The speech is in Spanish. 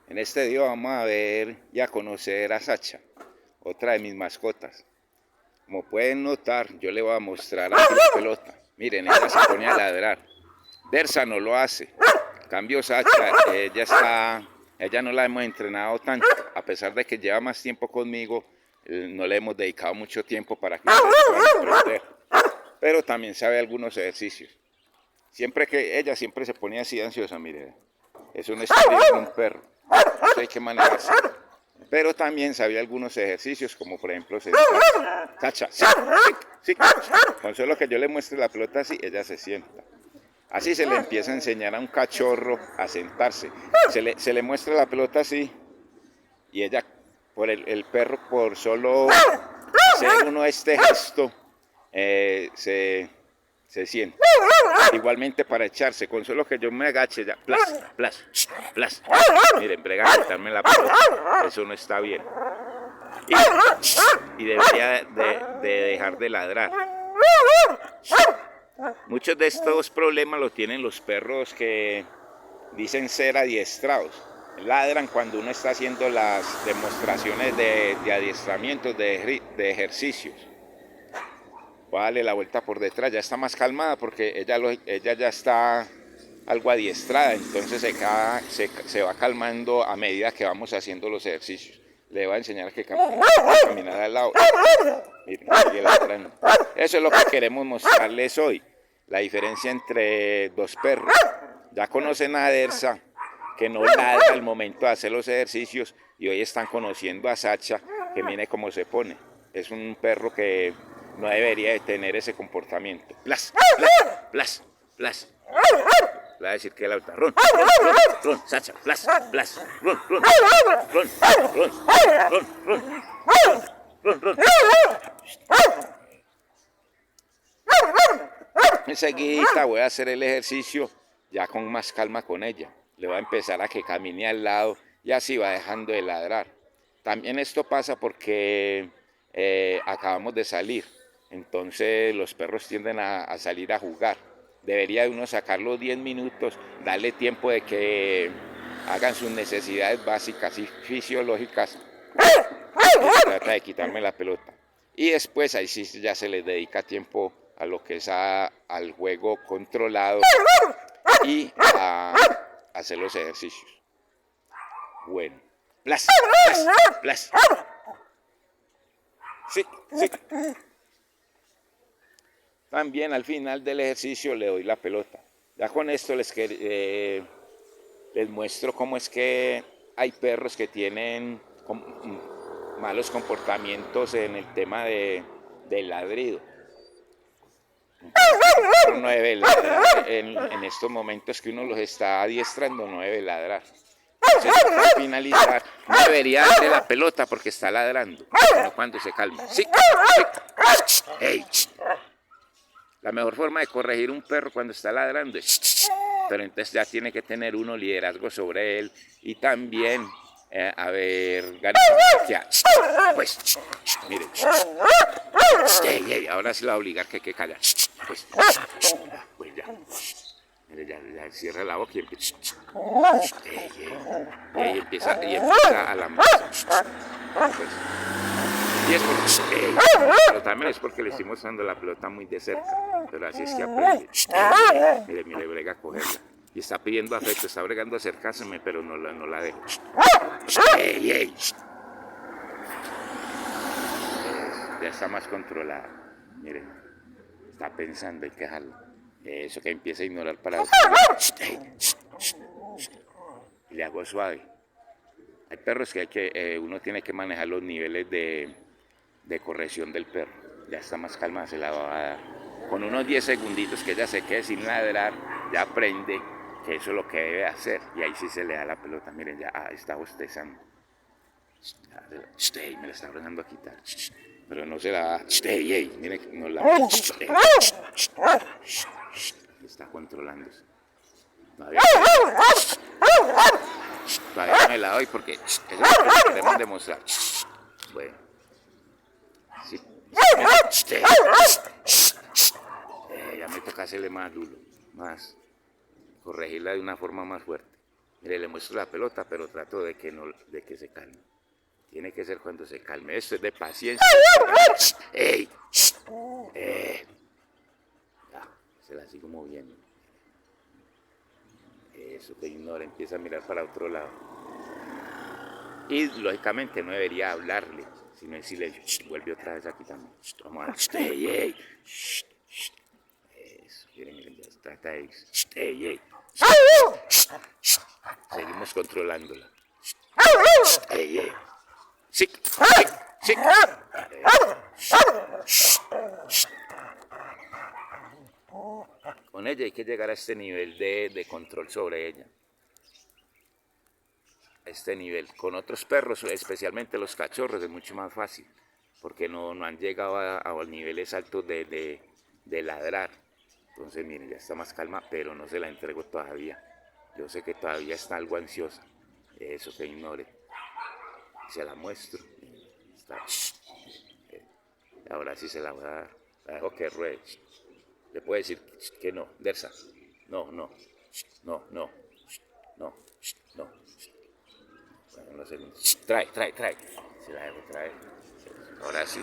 En este video vamos a ver y a conocer a Sacha, otra de mis mascotas. Como pueden notar, yo le voy a mostrar aquí la pelota. Miren, ella se pone a ladrar. Dersa no lo hace. En cambio Sacha, ella no la hemos entrenado tanto. A pesar de que lleva más tiempo conmigo, no le hemos dedicado mucho tiempo para que ustedes puedan aprender. Pero también sabe algunos ejercicios. Ella siempre se pone así ansiosa, mire. Eso no es un perro. Eso hay que manejarse. Pero también sabía algunos ejercicios, como por ejemplo sentarse. Sacha, sí, sí, sí. Con solo que yo le muestre la pelota así, ella se sienta. Así se le empieza a enseñar a un cachorro a sentarse. Se le muestra la pelota así y ella, el perro, por solo hacer uno este gesto, se siente. Igualmente para echarse, con solo que yo me agache ya, plas, plas, plas. Miren, brega a quitarme la pelota, eso no está bien. Y debería de dejar de ladrar. Muchos de estos problemas los tienen los perros que dicen ser adiestrados. Ladran cuando uno está haciendo las demostraciones de adiestramiento, de ejercicios. Voy a darle la vuelta por detrás, ya está más calmada porque ella ya está algo adiestrada, entonces se va calmando a medida que vamos haciendo los ejercicios. Le voy a enseñar que caminar al lado. Miren, sigue ladrando. Eso es lo que queremos mostrarles hoy, la diferencia entre dos perros. Ya conocen a Dersa, que no ladra al momento de hacer los ejercicios, y hoy están conociendo a Sacha, que mire cómo se pone. Es un perro que no debería de tener ese comportamiento. Plas, plas, plas, plas. Le voy a decir que la otra. Ron, ron, Sacha, plas, plas, ron, ron, ron, ron, ron, ron, ron. Enseguida voy a hacer el ejercicio ya con más calma con ella. Le voy a empezar a que camine al lado y así va dejando de ladrar. También esto pasa porque acabamos de salir. Entonces los perros tienden a salir a jugar. Debería uno sacarlos 10 minutos, darle tiempo de que hagan sus necesidades básicas y fisiológicas. Trata de quitarme la pelota. Y después ahí sí ya se les dedica tiempo a lo que es al juego controlado y a hacer los ejercicios. Bueno. Plas, plas, plas. Sí, sí. También al final del ejercicio le doy la pelota. Ya con esto les muestro cómo es que hay perros que tienen malos comportamientos en el tema del ladrido. No debe ladrar en estos momentos que uno los está adiestrando, no debe ladrar. Entonces, al finalizar, no debería darle la pelota porque está ladrando, sino cuando se calma. Sí, sí. Hey. La mejor forma de corregir un perro cuando está ladrando es... Pero entonces ya tiene que tener uno liderazgo sobre él y también haber ganado. Pues, miren. Ahora sí la va a obligar que calla. Pues ya. Mire, ya cierra la boca y empieza. Y empieza a la masa. Pues, y es pero también es porque le estoy mostrando la pelota muy de cerca. Pero así es que aprende. Mire, brega a cogerla. Y está pidiendo afecto, está bregando a acercárseme, pero no la dejo. Ya está más controlada. Miren, está pensando, hay que dejarlo. Eso, que empieza a ignorar para... Y le hago suave. Hay perros que uno tiene que manejar los niveles de corrección del perro. Ya está más calmada, se la va a dar. Con unos 10 segunditos que ella se quede sin ladrar, ya aprende que eso es lo que debe hacer. Y ahí sí se le da la pelota. Miren, ya está bostezando. Me la está ordenando a quitar. Pero no se la da. Miren, no la da. Está controlándose. Todavía no me la doy porque eso es lo que queremos demostrar. Bueno. Sí. Ya me toca hacerle más duro, más corregirla de una forma más fuerte. Mire, le muestro la pelota, pero trato de que, no, de que se calme. Tiene que ser cuando se calme. Esto es de paciencia. ¡Ey! Ya, se la sigo moviendo. Eso que ignora, empieza a mirar para otro lado. Y lógicamente no debería hablarle, sino decirle, vuelve otra vez aquí también. Vamos a ey, ey. Eso, miren, ya trata de ey, ey. Seguimos controlándola. Ey, ey. Sí, sí, sí. Con ella hay que llegar a este nivel de control sobre ella. A este nivel. Con otros perros, especialmente los cachorros, es mucho más fácil, porque no han llegado a niveles altos de ladrar. Entonces, miren, ya está más calma, pero no se la entrego todavía. Yo sé que todavía está algo ansiosa. Eso que ignore. Se la muestro. Está. Ahora sí se la voy a dar. La dejo que ruede. Le puede decir que no, Dersa. No, no, no, no, no, no. Bueno, no sé. Trae. Se la dejo traer. Ahora sí.